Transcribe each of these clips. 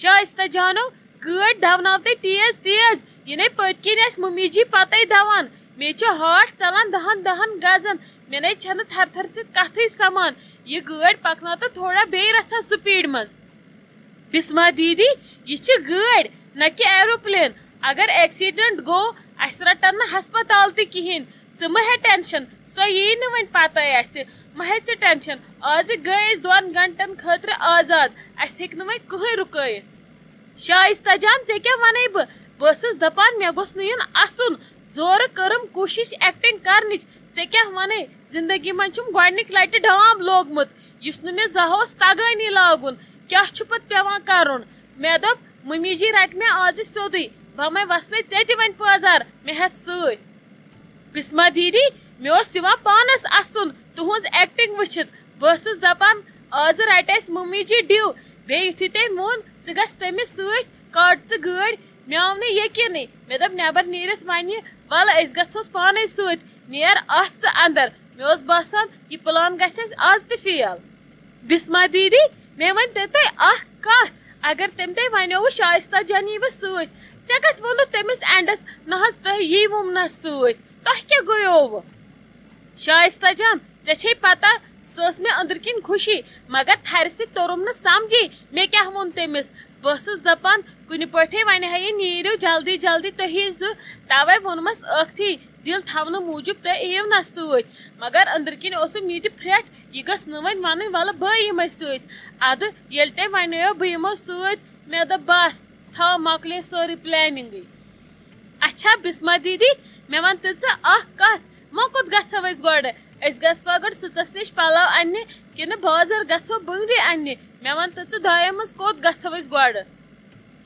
شائستہ جانو گٲڑۍ دوناو تُہۍ تیز تیز یہِ پٔتۍ کِنۍ اَسہِ مٔمی جی پتے دوان مےٚ چھُ ہارٹ ژلان دہن گزن مےٚ نے چھنہٕ تھر تھر سۭتۍ کتھٕے سمان یہِ گٲڑۍ پکناو تہٕ تھوڑا بیٚیہِ رژھا سپیڈ منٛز بسما دیدی یہ گٲڑۍ نہ کہ ایروپلین اگر ایکسیڈنٹ گو اس رٹن نہ ہسپتال تہ کہین ژٕ مہ ہے ٹینشن سۄ یی نہٕ وۄنۍ پتے اسہِ مہ ہے ژٕ ٹینشن آز گٔے أسۍ 2 گھنٹن خٲطرٕ آزاد اسہِ ہیٚکہِ نہٕ وۄنۍ کٕہٕنۍ رُکٲیِتھ شائستہ جان ژےٚ کیٛاہ ونے بہٕ ٲسٕس دپان مےٚ گوٚژھ نہٕ یُن اَسُن زورٕ کٔرٕم کوٗشش ایکٹنگ کرنٕچ ژےٚ کیٛاہ ونے زندگی منٛز چھُم گۄڈنِکۍ لٹہِ ڈام لوگمُت یُس نہٕ مےٚ زانٛہہ اوس تگٲنی لاگُن کیٛاہ چھُ پتہٕ پیوان کرُن مےٚ دوٚپ مٔمی جی رٹہِ مےٚ آز سیوٚدُے بہٕ وسنے ژےٚ تہِ وۄنۍ پٲزار مےٚ ہٮ۪تھ سۭتۍ بسما دیدی مےٚ اوس یِوان پانس اَسُن تُہنٛز ایکٹنگ وٕچھِتھ بہٕ ٲسٕس دپان آز رٹہِ اَسہِ مٔمی جی ڈِو بیٚیہِ یُتھُے تٔمۍ ووٚن ژٕ گژھ تٔمِس سۭتۍ کڑ ژٕ گٲڑۍ مےٚ آو نہٕ یقیٖنٕے مےٚ دوٚپ نٮ۪بر نیٖرِتھ ونہِ وَلہٕ أسۍ گژھوس پانے سۭتۍ نیر اَژھ ژٕ اندر مےٚ اوس باسان یہِ پلان گژھِ اَسہِ آز تہِ فیل بسما دیدی مےٚ ؤنۍتو تُہۍ اکھ کتھ اگر تٔمۍ تۄہہِ ونیوٕ شائستہ جان یی بہٕ سۭتۍ ژےٚ کتھ ووٚنُتھ تٔمِس اینڈس نہ حظ تُہۍ ییٖوُم سۭتۍ تۄہہِ کیٛاہ گٔیووٕ شائستہ جان ژےٚ چھے پتہ سۄ ٲس مےٚ أنٛدرۍ کِنۍ خوشی مگر تھرِ سۭتۍ توٚرُم نہٕ سمجھی مےٚ کیٛاہ ووٚن تٔمِس بہٕ ٲسٕس دپان کُنہِ پٲٹھۍ وۄنۍ ہے یہِ نیٖرِو جلدی جلدی تُہۍ یی زٕ توے ووٚنمس ٲکھتھٕے دِل تھاونہٕ موٗجوٗب تُہۍ یِیِو نہ سۭتۍ مگر أنٛدرۍ کِنۍ اوسُم یہِ تہِ پھرٛٹھ یہِ گٔژھ نہٕ وۄنۍ ونٕنۍ وَلہٕ بہٕ یِمے سۭتۍ ادٕ ییٚلہِ تۄہہِ ونیو بہٕ یِمو سۭتۍ مےٚ دوٚپ بس تھاو مۄکلے سٲرٕے پلیننگٕے اچھا بسما دیدی مےٚ ون تہٕ ژٕ اکھ کتھ وۄنۍ کوٚت گژھو أسۍ گۄڈٕ أسۍ گژھوا گۄڈٕ سٕژس نِش پلو اننہِ کِنہٕ بازر گژھو بٔنٛگرِ اننہِ مےٚ ون تہٕ ژٕ دۄیو منٛز کوٚت گژھو أسۍ گۄڈٕ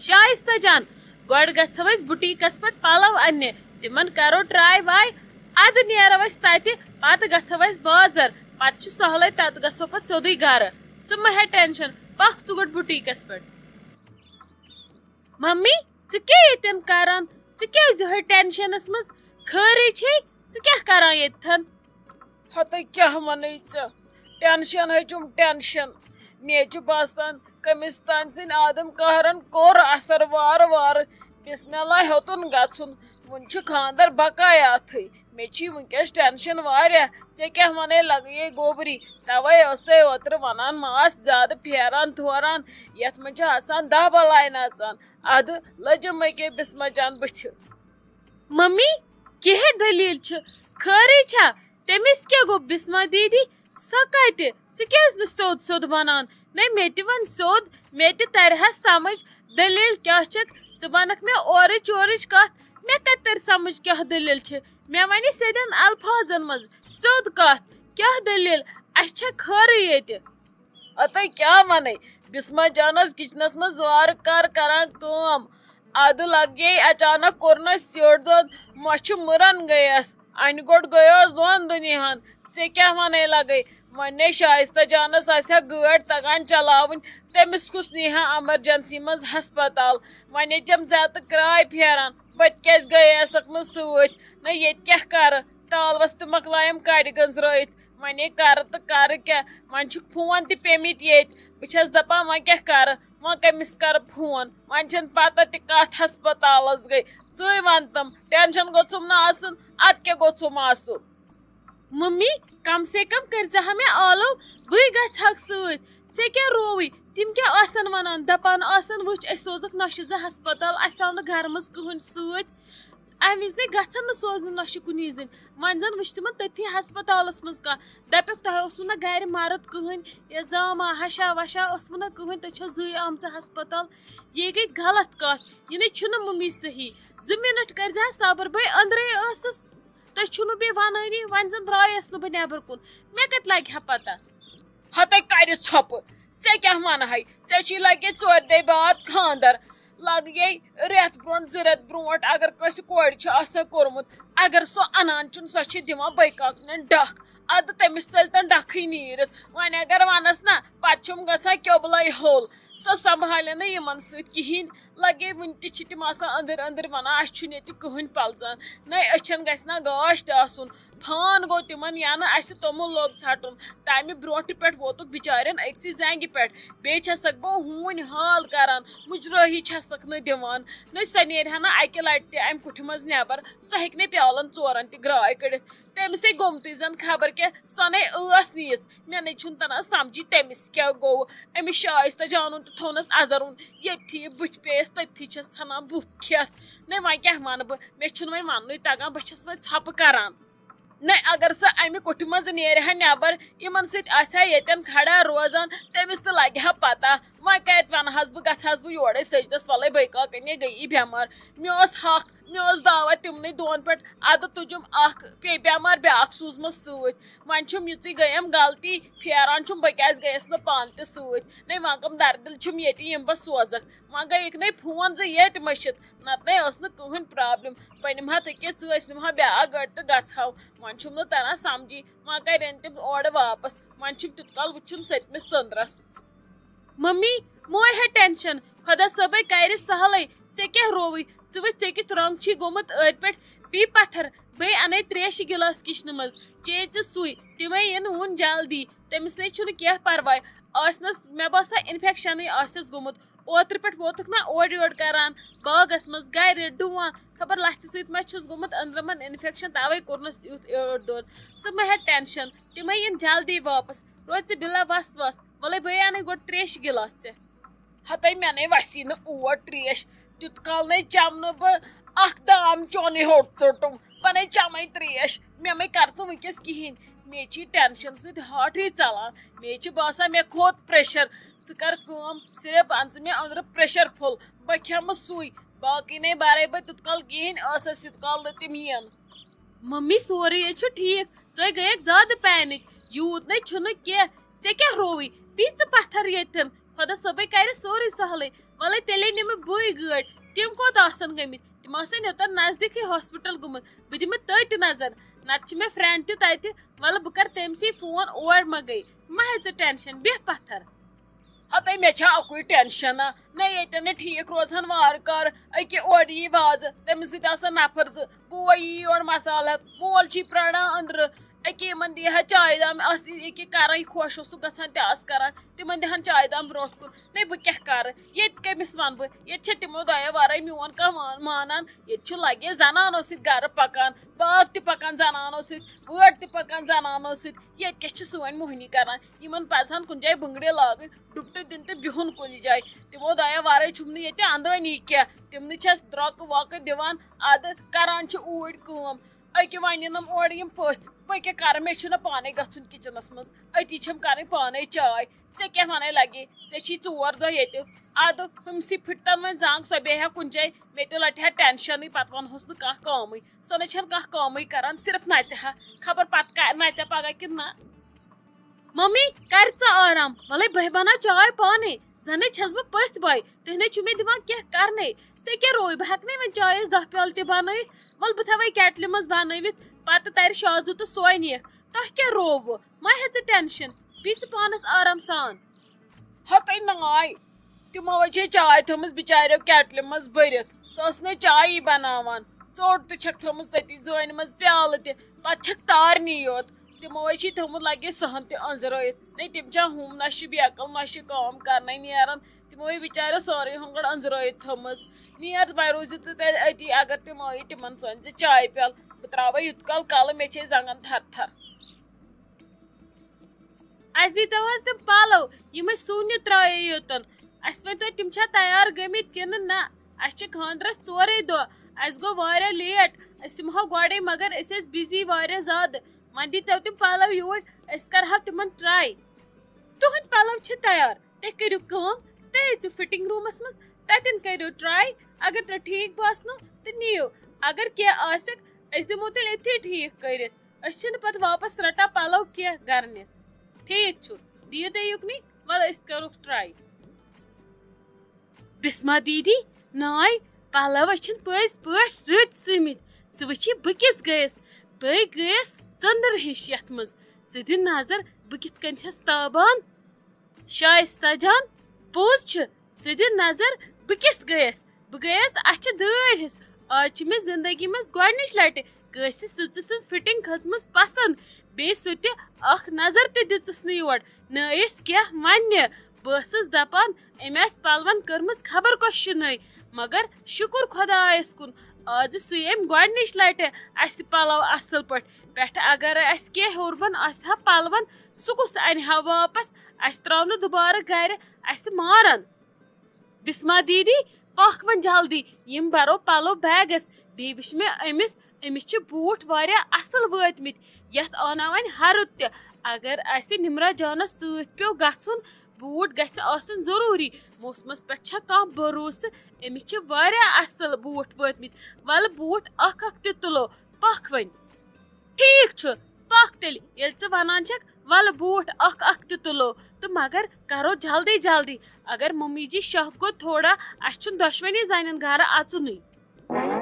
شائستہ جان گۄڈٕ گژھو أسۍ بُٹیٖکس پٮ۪ٹھ پلو اننہِ تِمن کرو ٹراے واے ادٕ نیرو أسۍ تتہِ پتہٕ گژھو أسۍ بازر پتہٕ چھُ سہلٕے تتہِ گژھو پتہٕ سیوٚدُے گرٕ ژٕ مہ ہے ٹینشن پکھ ژٕ گۄڈٕ بُٹیٖکس پٮ۪ٹھ ممی ژٕ کیٛاہ ییٚتٮ۪ن کران ژٕ کیٛازِ یِہوے ٹینشنس منٛز خٲرٕے چھے ژٕ کیٛاہ کران ییٚتٮ۪ن ہتٕے کیٛاہ ونے ژےٚ ٹینشن ہے چھُم ٹینشن مےٚ چھُ باسان کٔمِستانۍ سٕنٛدۍ آدم قہرن کوٚر اثر وارٕ وارٕ بسمہ اللہ ہیوٚتُن گژھُن وُنہِ چھُ خاندر بقایاتھٕے مےٚ چھُے ؤنکیٚس ٹینشن واریاہ ژےٚ کیٛاہ ونے لگیے گوبری توے ٲسے اوترٕ ونان ماس زیادٕ پھیران تھوران یتھ منٛز چھِ آسان 10 بلاے نژان ادٕ لٔجِم أکے بسما جان بٕتھِ ممی کیٛاہ دٔلیٖل چھِ خٲرٕے چھا تٔمِس کیٛاہ گوٚو بسما دیدی سۄ کتہِ ژٕ کیٛازِ نہٕ سیوٚد سیوٚد ونان نَے مےٚ تہِ ون سیوٚد مےٚ تہِ ترِہا سمجھ دٔلیٖل کیٛاہ چھکھ ژٕ ونکھ مےٚ اورٕچ یورٕچ کتھ مےٚ کتہِ ترِ سمجھ کیٛاہ دٔلیٖل چھِ مےٚ ونہِ سیٚدٮ۪ن الفاظن منٛز سیوٚد کتھ کیٛاہ دٔلیٖل اسہِ چھا خٲرٕے ییٚتہِ ہتٕے کیٛاہ ونے بسما جانس کچنس منٛز وارٕ کار کران کٲم ادٕ لگیے اچانک کوٚرنس سیوٚڑ دود مۄچھِ مٕرن گٔیس انہِ گوٚٹ گٔیوس 2 دُنیاہن ژےٚ کیٛاہ ونے لگے وۄنۍ شائستہ جانس آسہِ ہا گٲڑۍ تگان چلاوٕنۍ تٔمِس کُس نیٖہا ایمرجنسی منٛز ہسپتال وۄنۍ چھم زیادٕ کراے پھیران بہٕ تہِ کیٛازِ گٔیسکھ نہٕ سۭتۍ نہ ییٚتہِ کیٛاہ کرٕ تالوس تہِ مۄکلایم کڑِ گٔنزرٲیِتھ وۄنۍ کرٕ تہٕ کرٕ کیٛاہ وۄنۍ چھُکھ فون تہِ پیمٕتۍ ییٚتہِ بہٕ چھس دپان وۄنۍ کیٛاہ کرٕ وۄنۍ کٔمِس کرٕ فون وۄنۍ چھنہٕ پتہ تہِ کتھ ہسپتالس گٔے ژٕے ون تم ٹینشن گوٚژھُم نہٕ آسُن ادٕ کیٛاہ گوٚژھُم آسُن ممی کم سے کم کٔرزِہا مےٚ آلو بٕے گژھہَکھ سۭتۍ ژےٚ کیٛاہ رووٕے تِم کیٛاہ آسن ونان دپان آسن وٕچھ أسۍ سوزکھ نۄشہِ زٕ ہسپتال اسہِ آو نہٕ گرٕ منٛز کٕہٕنۍ سۭتۍ امہِ وِزِ نَے گژھن نہٕ سوزنہِ نۄشہِ کُنی زٔنۍ وۄنۍ زن وٕچھ تِمن تٔتھی ہسپتالس منٛز کانٛہہ دپیکھ تۄہہِ اوسوٕ نہ گرِ مرد کٕہٕنۍ یا زاما ہشا وشا ٲسوٕ نہ کٕہٕنۍ تُہۍ چھو زٕے آمژٕ ہسپتال یہِ گٔے غلط کتھ یہِ نَے چھُنہٕ ممی صحیح 2 مِنٹ کٔرزِہا صبر بٕے أنٛدرے ٲسٕس تُہۍ چھُو نہٕ بیٚیہِ ونٲنی وۄنۍ زن درٛایس نہٕ بہٕ نٮ۪بر کُن مےٚ کتہِ لگہِ ہا پتہ ہتٕے کرِ ژھۄپہٕ ژےٚ کیٛاہ ونہے ژےٚ چھی لگے 4 دۄہہِ بعد خاندر لگیے رٮ۪تھ برونٛٹھ 2 رٮ۪تھ برونٛٹھ اگر کٲنٛسہِ کورِ چھُ آسان کوٚرمُت اگر سۄ انان چھُنہٕ سۄ چھِ دِوان بٲکاکنٮ۪ن ڈکھ ادٕ تٔمِس ژٔلۍ تن ڈکھٕے نیٖرِتھ وۄنۍ اگر ونس نہ پتہٕ چھُم گژھان کیوٚبلے ہوٚل سۄ سمبھالہِ نہٕ یِمن سۭتۍ کہیٖنۍ لگے وُنہِ تہِ چھِ تِم آسان أنٛدٕرۍ أنٛدٕرۍ ونان اسہِ چھُنہٕ ییٚتہِ کٕہٕنۍ پلژان نَے أچھن گژھِ نہ گاش تہِ آسُن پھان گو تمن یا اس تومل لوگ ژھٹن تمہ برونٹھ پہ ووتک بچارین اکسی زنگہ پہ بیٚیہِ چھسکھ بہٕ ہوٗنۍ حال کران مجرٲہی چھسکھ نہٕ دِوان نہ سۄ نیرِہا نہٕ اکہِ لٹہِ تہِ امہِ کُٹھِ منٛز نٮ۪بر سۄ ہیٚکہِ نہٕ پیالن ژورن تہِ گراے کٔڑِتھ تٔمِسے گوٚمتٕے زن خبر کیٛاہ سۄ نے ٲس نہٕ مےٚ نے چھُنہٕ تران سمجھی تٔمِس کیٛاہ گوٚو أمِس شایستہ جانُن تہِ تھوونس ازرُن ییٚتھی یہِ بٕتھِ پییس تٔتھی چھس ژھنان بُتھ کھٮ۪تھ نہ وۄنۍ کیٛاہ ونہٕ بہٕ مےٚ چھُنہٕ وۄنۍ وننُے تگان بہٕ چھس وۄنۍ ژھۄپہٕ کران نہ اگر سۄ امہِ کُٹھِ منٛز نیرِہا نٮ۪بر یِمن سۭتۍ آسہِ ہا ییٚتٮ۪ن کھڑا روزان تٔمِس تہِ لگہِ ہا پتہ وۄنۍ کتہِ ونہس بہٕ گژھہس بہٕ یورے سٔجدس وَلے بٔیکاکَنہِ گٔیی بٮ۪مار مےٚ اوس حق مےٚ اوس دعوت تِمنٕے دۄن پٮ۪ٹھ ادٕ تُجُم اکھ پیٚیہِ بٮ۪مار بیٛاکھ سوٗزمٕژ سۭتۍ وۄنۍ چھُم یِژٕے گٔیم غلطی پھیران چھُم بہٕ کیٛازِ گٔیس نہٕ پانہٕ تہِ سۭتۍ نَے وۄنۍ کٕم دردِل چھِم ییٚتہِ یِم بہٕ سوزکھ وۄنۍ گٔیِکھ نَے فون زِ ییٚتہِ مٔشِتھ نتہٕ نَے ٲس نہٕ کٕہٕنۍ پرابلِم بہٕ نِمہٕ ہا تٔکیٛاہ ژٕ ٲسۍ نِمہٕ ہا بیٛاکھ گٲڑۍ تہٕ گژھہو وۄنۍ چھُم نہٕ تران سمجھی وۄنۍ کَرن تِم اورٕ واپس وۄنۍ چھُم تیُت کال وٕچھُن سٔتمِس ژٔندرس ممی موے ہے ٹینشن خدا صٲبے کرِ سہلٕے ژےٚ کیٛاہ رووٕے ژٕ وٕچھ ژےٚ کیُتھ رنٛگ چھُے گوٚمُت أدۍ پٮ۪ٹھ پی پتھر بیٚیہِ انے تریشہِ گِلاس کِچنہٕ منٛز چے ژٕ سُے تِمے یِن وُن جلدی تٔمِس نے چھُنہٕ کینٛہہ پرواے آسنس مےٚ باسان انفیکشنٕے آسٮ۪س گوٚمُت اوترٕ پٮ۪ٹھ ووتُکھ نا اورٕ یورٕ کران باغس منٛز گرِ ڈُوان خبر لژھِ سۭتۍ ما چھُس گوٚمُت أنٛدرمن انفیکشن توے کوٚرنس یُتھ ٲٹھ دۄد ژٕ مہ ہےٚ ٹینشن تِمے یِن جلدی واپس روزِ ژٕ بِلا وس وس وَلے بہٕ انے گۄڈٕ تریشہِ گِلاس ژےٚ ہتے مےٚ نے وسی نہٕ اور تریش تیُت کال نے چمنہٕ بہٕ اکھ دام چونٕے ہوٚٹ ژوٚٹُم بہٕ نے چمے تریش مےٚ مے کر ژٕ وٕنکیٚس کہیٖنۍ مےٚ چھِ ٹینشن سۭتۍ ہاٹھٕے ژلان مےٚ چھِ باسان مےٚ کھوٚت پریشر ژٕ کر کٲم صرف اَن ژٕ مےٚ أنٛدرٕ پریشر پھوٚل بہٕ کھٮ۪مہٕ سُے باقٕے نے بَرے بہٕ تیُت کال کِہیٖنۍ ٲسس یُت کال نہٕ تِم یِن ممی سورُے ہے چھُ ٹھیٖک ژٕ گٔیکھ زیادٕ پینِک یوٗت نَے چھُنہٕ کینٛہہ ژےٚ کیٛاہ رووٕے پی ژٕ پتھر ییٚتٮ۪ن خۄدا صٲبے کرِ سورُے سہلٕے وَلے تیٚلے نِمہٕ بٕے گٲڑۍ تِم کوٚت آسن گٔمٕتۍ تِم آسن یوٚتن نزدیٖکٕے ہاسپِٹل گوٚمُت بہٕ دِمہٕ تٔتۍ نظر نتہٕ چھِ مےٚ فرینڈ تہِ تتہِ وَلہٕ بہٕ کرٕ تٔمسٕے فون اور مہ گٔے مہ ہے ژٕ ٹینشن بیٚہہ پتھر ہتے مےٚ چھا اکُے ٹینشنا نہ ییٚتٮ۪ن نہٕ ٹھیٖک روزہن وارٕ کارٕ أکیاہ اورٕ یی وازٕ تٔمِس سۭتۍ آسان نفر زٕ بوے یی یور مسالہٕ ہٮ۪تھ مول چھی پراران أنٛدرٕ أکیاہ یِمن دی ہا چایہِ دام آس ییٚکیاہ کران خۄش اوسُکھ گژھان تہِ آس کران تِمن دِہن چایہِ دام برونٛٹھ کُن نَے بہٕ کیٛاہ کرٕ ییٚتہِ کٔمِس ونہٕ بہٕ ییٚتہِ چھا تِمو دۄیو ورٲے میون کانٛہہ مانان ییٚتہِ چھُ لگے زنانو سۭتۍ گرٕ پکان باغ تہِ پکان زنانو سۭتۍ وٲر تہِ پکان زنانو سۭتۍ ییٚتہِ کیٛاہ چھِ سٲنۍ موہنی کران یِمن پزِ ہن کُنہِ جایہِ بٕنٛگرِ لاگٕنۍ ڈُپٹہٕ دِنۍ تہٕ بِہُن کُنہِ جایہِ تِمو دۄیو ورٲے چھُم نہٕ ییٚتہِ اندٲنی کینٛہہ تِمنٕے چھس درٛۄکہٕ وۄکہٕ دِوان ادٕ کران چھِ اوٗرۍ کٲم أکیاہ وۄنۍ یِنم اورٕ یِم پٔژھۍ بہٕ کیٛاہ کرٕ مےٚ چھُنہٕ پانے گژھُن کِچنس منٛز أتی چھم کرٕنۍ پانے چاے ژےٚ کیٛاہ ونے لگے ژےٚ چھی 4 دۄہ ییٚتہِ ادٕ ہُمسٕے پھٕٹتن وۄنۍ زنٛگ سۄ بیٚہہِ ہا کُنہِ جایہِ مےٚ تہِ لٹہِ ہا ٹینشنٕے پتہٕ ونہوس نہٕ کانٛہہ کٲمٕے سۄ نَے چھنہٕ کانٛہہ کٲمٕے کران صرف نژِ ہا خبر پتہٕ نژِ پگہہ کِنہٕ نہ ممی کر ژٕ آرام وَلے بہٕ بناو چاے پانے زَنے چھس بہٕ پٔژھۍ باے تُہۍ نے چھِو مےٚ دِوان کینٛہہ کرنے ژےٚ کیٛاہ رووٕے بہٕ ہٮ۪کہٕ نے وۄنۍ چایس 10 پیالہٕ تہِ بنٲیِتھ وَلہٕ بہٕ تھاوے کیٹلہِ منٛز بنٲوِتھ پتہٕ ترِ شازو تہٕ سۄے نِیَکھ تۄہہِ کیٛاہ رووٕ مہ ہے ژٕ ٹینشن بی ژٕ پانس آرام سان ہتے ناے تِمو چھے چاے تھٲومٕژ بِچاریو کیٹلہِ منٛز بٔرِتھ سۄ ٲس نہٕ چایی بناوان ژوٚٹ تہِ چھکھ تھٲومٕژ تٔتی زٲنہِ منٛز پیالہٕ تہِ پتہٕ چھکھ تارنی یوت تِمو چھِ تھوٚمُت لگے صحن تہِ أنٛزرٲیِتھ نَے تِم چھا ہُم نہ چھِ بیکل نہ چھِ کٲم کرنے نیران تِمو بِچاریو سٲرٕے ہُم گۄڈٕ أنٛزرٲیِتھ تھٲومٕژ نیر وۄنۍ روٗزِ ژٕ تیٚلہِ أتی اگر تِم ٲیی تِمن ژٲنۍ زِ چاے پیالہٕ بہٕ تراوے یُت کال کلہٕ مےٚ چھے زنٛگن تھر تھر اَسہِ دیٖتو حظ تِم پلو یِم أسۍ سُونہِ ترٛایے یوٚتن اَسہِ ؤنۍ تو تِم چھا تیار گٔمٕتۍ کِنہٕ نہ اَسہِ چھِ خانٛدرس 4 دۄہ اَسہِ گوٚو واریاہ لیٹ أسۍ یِمہو گۄڈے مگر أسۍ ٲسۍ بِزی واریاہ زیادٕ وۄنۍ دیٖتو تِم پلو یوٗرۍ أسۍ کرہاو تِمن ٹراے تُہنٛدۍ پلو چھِ تیار تُہۍ کٔرِو کٲم تُہۍ أژِو فِٹنگ روٗمس منٛز تتٮ۪ن کٔرِو ٹراے اگر تۄہہِ ٹھیٖک باسنو تہٕ نِیِو اگر کینٛہہ آسٮ۪کھ أسۍ دِمو تیٚلہِ أتھی ٹھیٖک کٔرِتھ أسۍ چھِنہٕ پتہٕ واپس رٹان پلو کینٛہہ گرٕ نِتھ ٹھیٖک چھُ دِیِو تُہۍ یُکنٕے وَلہٕ أسۍ کَرُکھ ٹراے بِسما دیٖدی ناے پلو چھِنہٕ پٔزۍ پٲٹھۍ رٕتۍ سٔمٕتۍ ژٕ وٕچھی بہٕ کِس گٔیس بہٕ گٔیس ژٔندٕر ہِش یتھ منٛز ژٕ دِ نظر بہٕ کِتھ کٔنۍ چھس تابان شایستہ جان پوٚز چھُ ژٕ دِ نظر بہٕ کِس گٔیس بہٕ گٔیس اَچھِ دٲڑۍ ہِس آز چھِ مےٚ زندگی منٛز گۄڈنِچ لٹہِ کٲنٛسہِ سٕژٕ سٕنٛز فِٹِنٛگ کھٔژمٕژ پسنٛد بیٚیہِ سُہ تہِ اکھ نظر تہِ دِژٕس نہٕ یور نٲیِس کیٛاہ وَننہِ بہٕ ٲسٕس دپان أمۍ آسہِ پلون کٔرمٕژ خبر کۄس شِنٲے مگر شُکر خۄدایس کُن آزٕ سُوِ أمۍ گۄڈنِچ لٹہِ اَسہِ پلو اصٕل پٲٹھۍ پٮ۪ٹھٕ اگرے اَسہِ کینٛہہ ہیوٚر بۄن آسہِ ہا پلون سُہ کُس اَنہِ ہا واپس اَسہِ تراو نہٕ دُبارٕ گرِ اَسہِ مارن بسما دیدی پکھ وۄنۍ جلدی یِم برو پلو بیگس بیٚیہِ وٕچھ مےٚ أمِس چھِ بوٗٹھ واریاہ اصٕل وٲتمٕتۍ یتھ آو نا وۄنۍ ہرُد تہِ اگر اَسہِ نمرا جانس سۭتۍ پیوٚو گژھُن بوٗٹھ گژھِ آسُن ضروٗری موسمس پٮ۪ٹھ چھا کانٛہہ بروسہٕ أمِس چھِ واریاہ اصٕل بوٗٹھ وٲتمٕتۍ ولہٕ بوٗٹھ اکھ تہِ تُلو پکھ وۄنۍ ٹھیٖک چھُ پکھ تیٚلہِ ییٚلہِ ژٕ ونان چھکھ ولہٕ بوٗٹھ اکھ تہِ تُلو تہٕ مگر کرو جلدی جلدی اگر ممی جی شک گوٚو تھوڑا اسہِ چھُنہٕ دۄشوٕنی زنٮ۪ن گرٕ اژُنٕے